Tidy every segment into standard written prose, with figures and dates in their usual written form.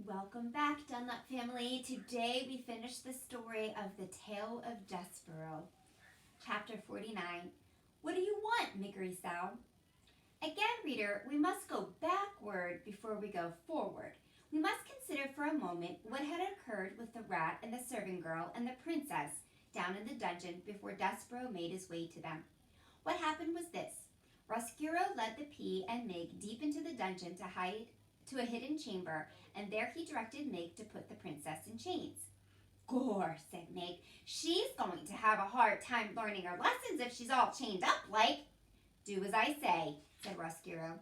Welcome back, Dunlop family. Today we finish the story of the Tale of Despereaux. Chapter 49. What do you want, Miggery Sow? Again, reader, we must go backward before we go forward. We must consider for a moment what had occurred with the rat and the servant girl and the princess down in the dungeon before Despereaux made his way to them. What happened was this. Roscuro led the Pea and Mig deep into the dungeon to hide to a hidden chamber, and there he directed Meg to put the princess in chains. Gore, said Meg, she's going to have a hard time learning her lessons if she's all chained up like. Do as I say, said Roscuro.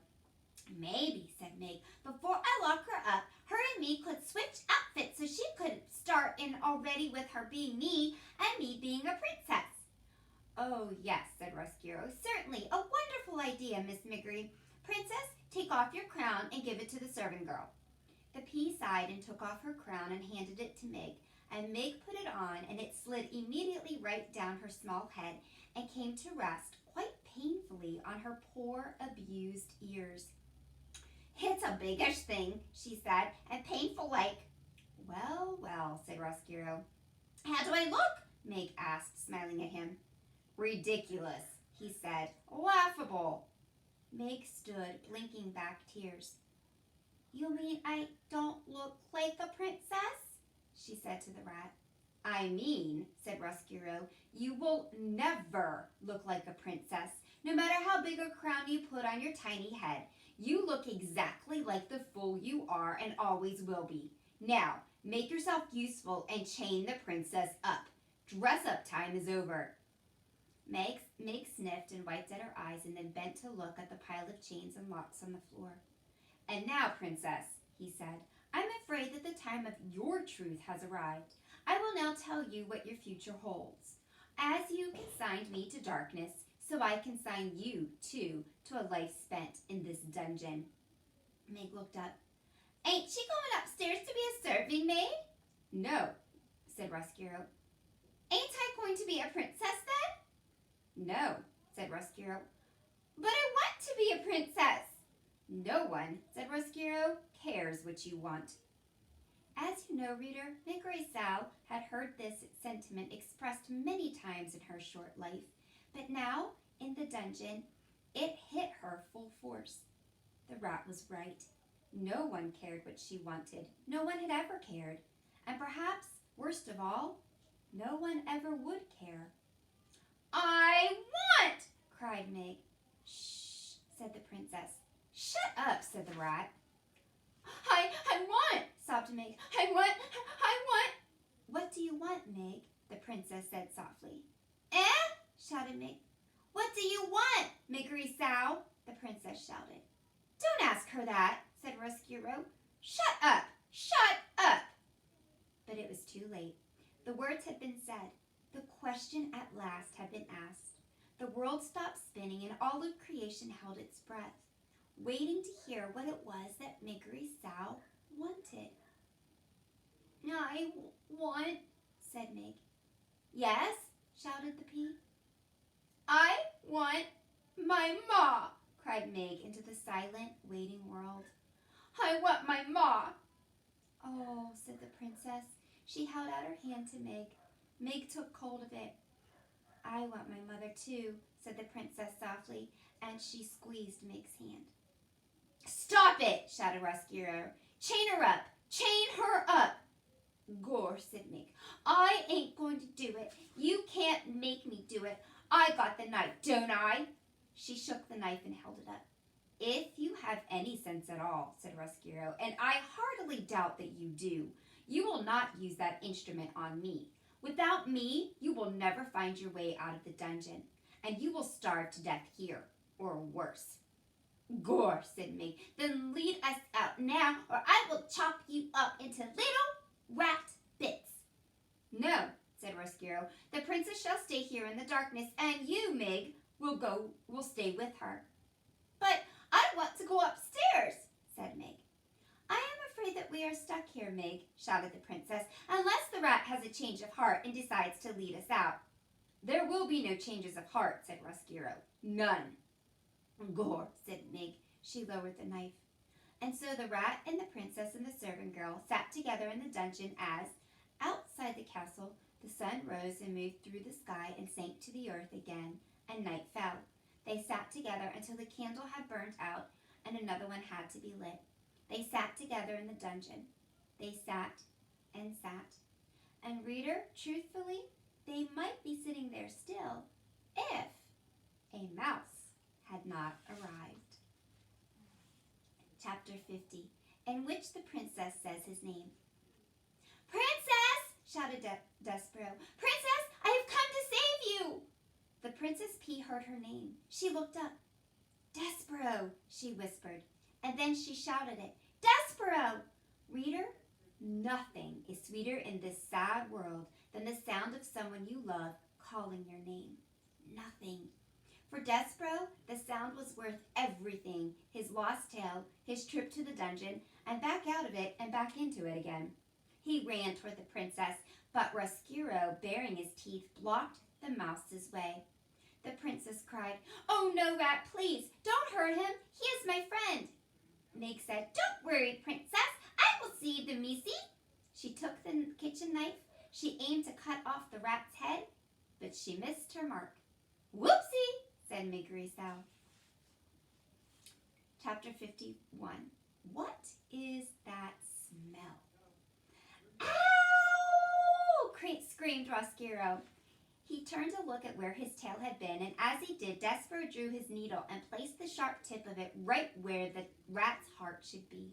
Maybe, said Meg, before I lock her up, her and me could switch outfits so she could start in already with her being me and me being a princess. Oh, yes, said Roscuro, certainly a wonderful idea, Miss Miggery. Princess, take off your crown and give it to the servant girl. The Pea sighed and took off her crown and handed it to Meg, and Meg put it on, and it slid immediately right down her small head and came to rest quite painfully on her poor, abused ears. It's a biggish thing, she said, and painful like. Well, well, said Roscuro. How do I look? Meg asked, smiling at him. Ridiculous, he said. Laughable. Meg stood, blinking back tears. You mean I don't look like a princess? She said to the rat. I mean, said Roscuro, you will never look like a princess, no matter how big a crown you put on your tiny head. You look exactly like the fool you are and always will be. Now, make yourself useful and chain the princess up. Dress-up time is over. Meg sniffed and wiped at her eyes and then bent to look at the pile of chains and locks on the floor. And now, princess, he said, I'm afraid that the time of your truth has arrived. I will now tell you what your future holds. As you consigned me to darkness, so I consign you, too, to a life spent in this dungeon. Meg looked up. Ain't she going upstairs to be a serving maid? No, said Roscuro. Ain't I going to be a princess then? No, said Roscuro. But I want to be a princess. No one, said Roscuro, cares what you want. As you know, reader, Miggery Sow had heard this sentiment expressed many times in her short life, but now, in the dungeon, it hit her full force. The rat was right. No one cared what she wanted. No one had ever cared. And perhaps, worst of all, no one ever would care. I want, cried Meg. Shh, said the princess. Shut up, said the rat. I want, sobbed Meg. I want. What do you want, Meg? The princess said softly. Shouted Meg. What do you want, Miggery Sow? The princess shouted. Don't ask her that, said Roscuro. Shut up, shut up. But it was too late. The words had been said. The question at last had been asked. The world stopped spinning and all of creation held its breath, waiting to hear what it was that Miggery Sow wanted. I want, said Meg. Yes, shouted the Pea. I want my ma, cried Meg into the silent, waiting world. I want my ma. Oh, said the princess. She held out her hand to Meg. Meg took hold of it. I want my mother too, said the princess softly, and she squeezed Meg's hand. Stop it, shouted Roscuro. Chain her up! Chain her up! Gore, said Meg. I ain't going to do it. You can't make me do it. I got the knife, don't I? She shook the knife and held it up. If you have any sense at all, said Roscuro, and I heartily doubt that you do, you will not use that instrument on me. Without me, you will never find your way out of the dungeon, and you will starve to death here, or worse. Gore, said Meg, then lead us out now, or I will chop you up into little rat bits. No, said Roscuro, the princess shall stay here in the darkness, and you, Meg, will stay with her. But I want to go upstairs, said Meg. I am afraid that we are stuck here, Meg, shouted the princess, unless the rat has a change of heart and decides to lead us out. There will be no changes of heart, said Roscuro. None. Gore, said Meg. She lowered the knife. And so the rat and the princess and the servant girl sat together in the dungeon as, outside the castle, the sun rose and moved through the sky and sank to the earth again, and night fell. They sat together until the candle had burned out and another one had to be lit. They sat together in the dungeon. They sat and sat. And reader, truthfully, they might be sitting there still if a mouse had not arrived. Chapter 50, in which the princess says his name. "Princess!" shouted Despereaux. "Princess, I have come to save you!" The Princess P heard her name. She looked up. "Despereaux," she whispered, and then she shouted it. "Despereaux!" Reader, nothing is sweeter in this sad world than the sound of someone you love calling your name. Nothing. For Despereaux, the sound was worth everything. His lost tail, his trip to the dungeon, and back out of it and back into it again. He ran toward the princess, but Roscuro, baring his teeth, blocked the mouse's way. The princess cried, "Oh no, Rat, please, don't hurt him. He is my friend." Meg said, "Don't worry, princess. I will save the missy." She took the kitchen knife. She aimed to cut off the rat's head, but she missed her mark. "Whoopsie," said Migreesau. Chapter 51. What is that smell? "Ow!" screamed Roscuro. He turned to look at where his tail had been, and as he did, Despereaux drew his needle and placed the sharp tip of it right where the rat's heart should be.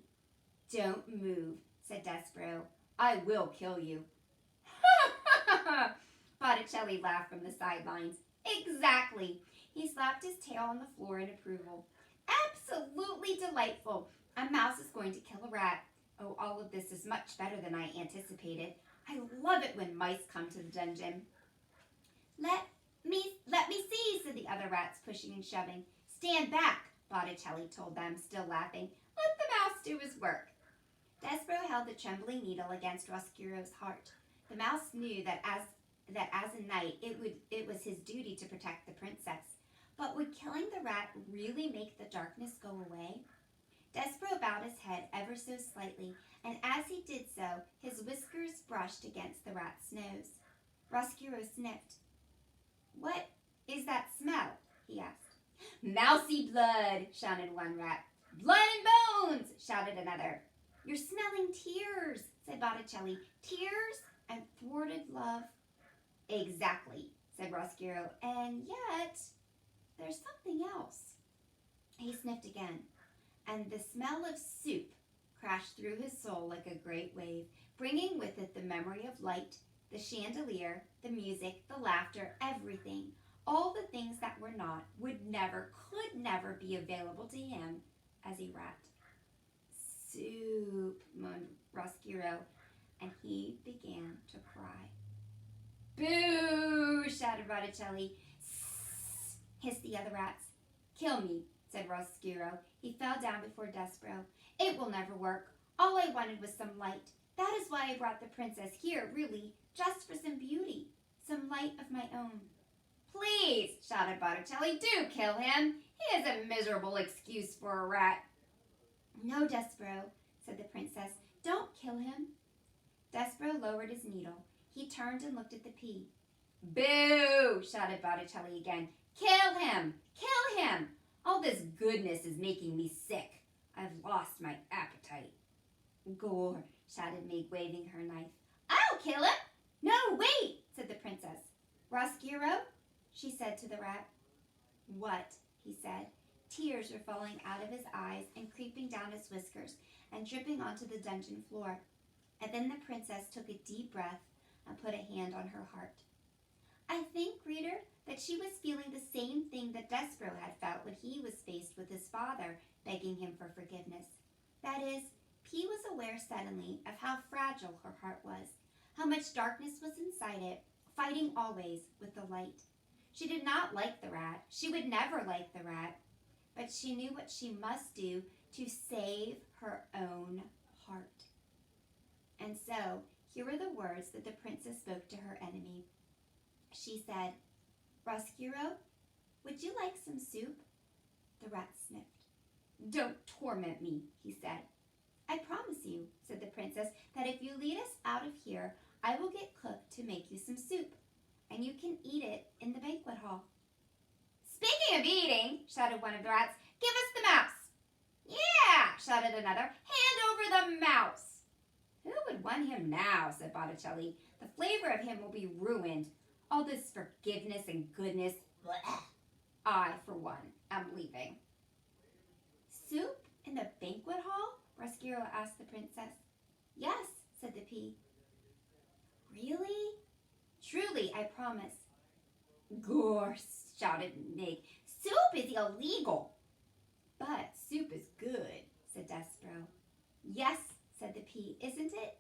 "Don't move," said Despereaux. "I will kill you." Botticelli laughed from the sidelines. "Exactly." He slapped his tail on the floor in approval. "Absolutely delightful. A mouse is going to kill a rat. Oh, all of this is much better than I anticipated. I love it when mice come to the dungeon." Let me see," said the other rats, pushing and shoving. "Stand back," Botticelli told them, still laughing. "Let the mouse do his work." Despereaux held the trembling needle against Roscuro's heart. The mouse knew that as a knight, it was his duty to protect the princess. But would killing the rat really make the darkness go away? Despereaux bowed his head ever so slightly, and as he did so, his whiskers brushed against the rat's nose. Roscuro sniffed. "What is that smell?" he asked. "Mousy blood," shouted one rat. "Blood and bones," shouted another. "You're smelling tears," said Botticelli. "Tears and thwarted love." "Exactly," said Roscuro. "And yet, there's something else." He sniffed again, and the smell of soup crashed through his soul like a great wave, bringing with it the memory of light, the chandelier, the music, the laughter, everything. All the things that were not, would never, could never be available to him as a rat. "Soup," moaned Roscuro, and he began to cry. "Boo!" shouted Botticelli. "Sss!" hissed the other rats. "Kill me," said Roscuro. He fell down before Despereaux. "It will never work. All I wanted was some light. That is why I brought the princess here, really, just for some beauty, some light of my own." "Please," shouted Botticelli, "do kill him. He is a miserable excuse for a rat." "No, Despereaux," said the princess. "Don't kill him." Despereaux lowered his needle. He turned and looked at the pea. "Boo!" shouted Botticelli again. "Kill him! Kill him! All this goodness is making me sick. I've lost my appetite." "Gore!" shouted Meg, waving her knife. "I'll kill him!" "No, wait!" said the princess. "Roscuro," she said to the rat. "What?" he said. Tears were falling out of his eyes and creeping down his whiskers and dripping onto the dungeon floor. And then the princess took a deep breath and put a hand on her heart. I think, reader, that she was feeling the same thing that Despereaux had felt when he was faced with his father begging him for forgiveness. That is, P was aware suddenly of how fragile her heart was, how much darkness was inside it, fighting always with the light. She did not like the rat. She would never like the rat. But she knew what she must do to save her own heart. And so, here were the words that the princess spoke to her enemy. She said, "Roscuro, would you like some soup?" The rat sniffed. "Don't torment me," he said. I promise you, said the princess, that if you lead us out of here, I will get cook to make you some soup, and you can eat it in the banquet hall. Speaking of eating, shouted one of the rats, give us the mouse. Yeah, shouted another, hand over the mouse. Who would want him now, said Botticelli. The flavor of him will be ruined. All this forgiveness and goodness. Blech. I, for one, am leaving. Soup in the banquet hall? Roscuro asked the princess. Yes, said the pea. Really? Truly, I promise. Gorse, shouted Mig. Soup is illegal. But soup is good, said Despereaux. Yes, said the pea, isn't it?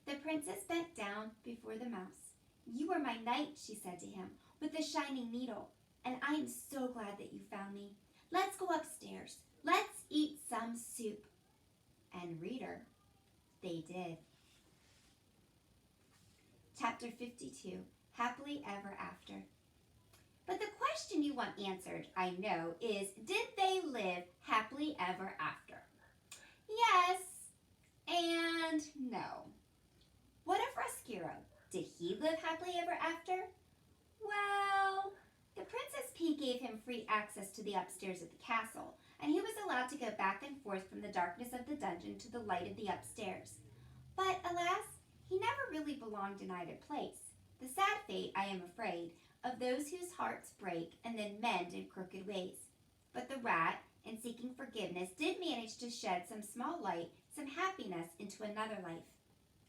The princess bent down before the mouse. You are my knight, she said to him, with the shining needle, and I am so glad that you found me. Let's go upstairs. Let's eat some soup. And reader, they did. Chapter 52, Happily Ever After. But the question you want answered, I know, is, did they live happily ever after? Yes and no. What of Roscuro? Did he live happily ever after? Well, the Princess Pea gave him free access to the upstairs of the castle, and he was allowed to go back and forth from the darkness of the dungeon to the light of the upstairs. But, alas, he never really belonged in either place. The sad fate, I am afraid, of those whose hearts break and then mend in crooked ways. But the rat, in seeking forgiveness, did manage to shed some small light, some happiness into another life.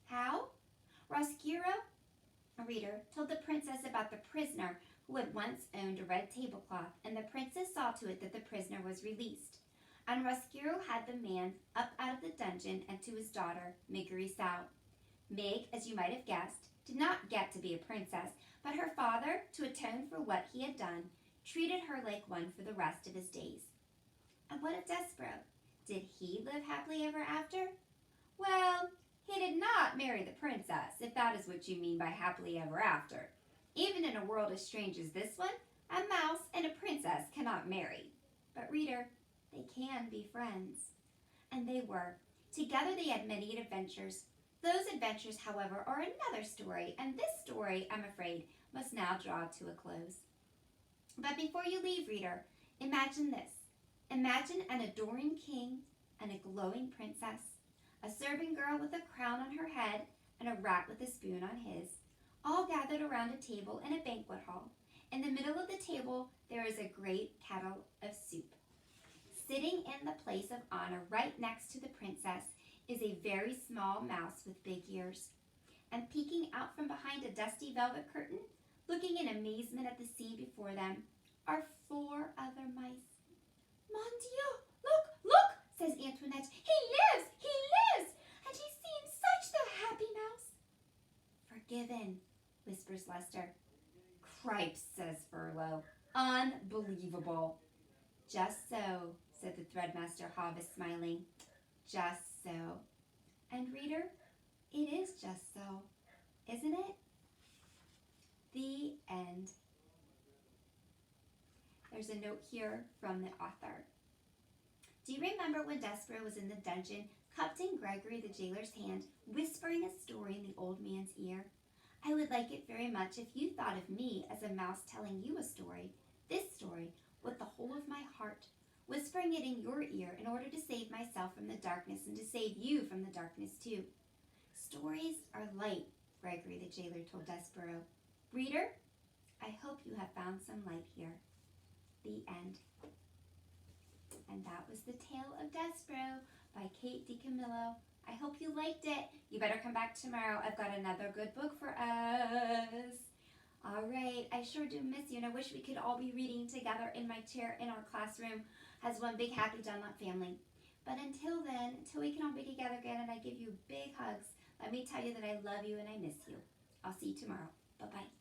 How? Roscuro, a reader, told the princess about the prisoner who had once owned a red tablecloth, and the princess saw to it that the prisoner was released. And Roscuro had the man up out of the dungeon and to his daughter, Mig. Mig, as you might have guessed, did not get to be a princess, but her father, to atone for what he had done, treated her like one for the rest of his days. And what of Despereaux? Did he live happily ever after? Well, he did not marry the princess, if that is what you mean by happily ever after. Even in a world as strange as this one, a mouse and a princess cannot marry. But reader, they can be friends. And they were. Together they had many adventures. Those adventures, however, are another story, and this story, I'm afraid, must now draw to a close. But before you leave, reader, imagine this. Imagine an adoring king and a glowing princess, a serving girl with a crown on her head and a rat with a spoon on his, all gathered around a table in a banquet hall. In the middle of the table, there is a great kettle of soup. Sitting in the place of honor right next to the princess is a very small mouse with big ears. And peeking out from behind a dusty velvet curtain, looking in amazement at the scene before them, are 4 other mice. Mon Dieu, look, says Antoinette. He lives, and he seems such the happy mouse. Forgiven, whispers Lester. Cripes, says Furlough. Unbelievable. Just so, said the Threadmaster Hobbs, smiling. Just so. And reader, it is just so, isn't it? The end. There's a note here from the author. Do you remember when Despereaux was in the dungeon, cupped in Gregory the jailer's hand, whispering a story in the old man's ear? I would like it very much if you thought of me as a mouse telling you a story, this story, with the whole of my heart, whispering it in your ear in order to save myself from the darkness and to save you from the darkness too. Stories are light, Gregory the jailer told Despereaux. Reader, I hope you have found some light here. The end. And that was The Tale of Despereaux by Kate DiCamillo. I hope you liked it. You better come back tomorrow. I've got another good book for us. All right, I sure do miss you, and I wish we could all be reading together in my chair in our classroom as one big happy Dunlop family. But until then, until we can all be together again and I give you big hugs, let me tell you that I love you and I miss you. I'll see you tomorrow. Bye-bye.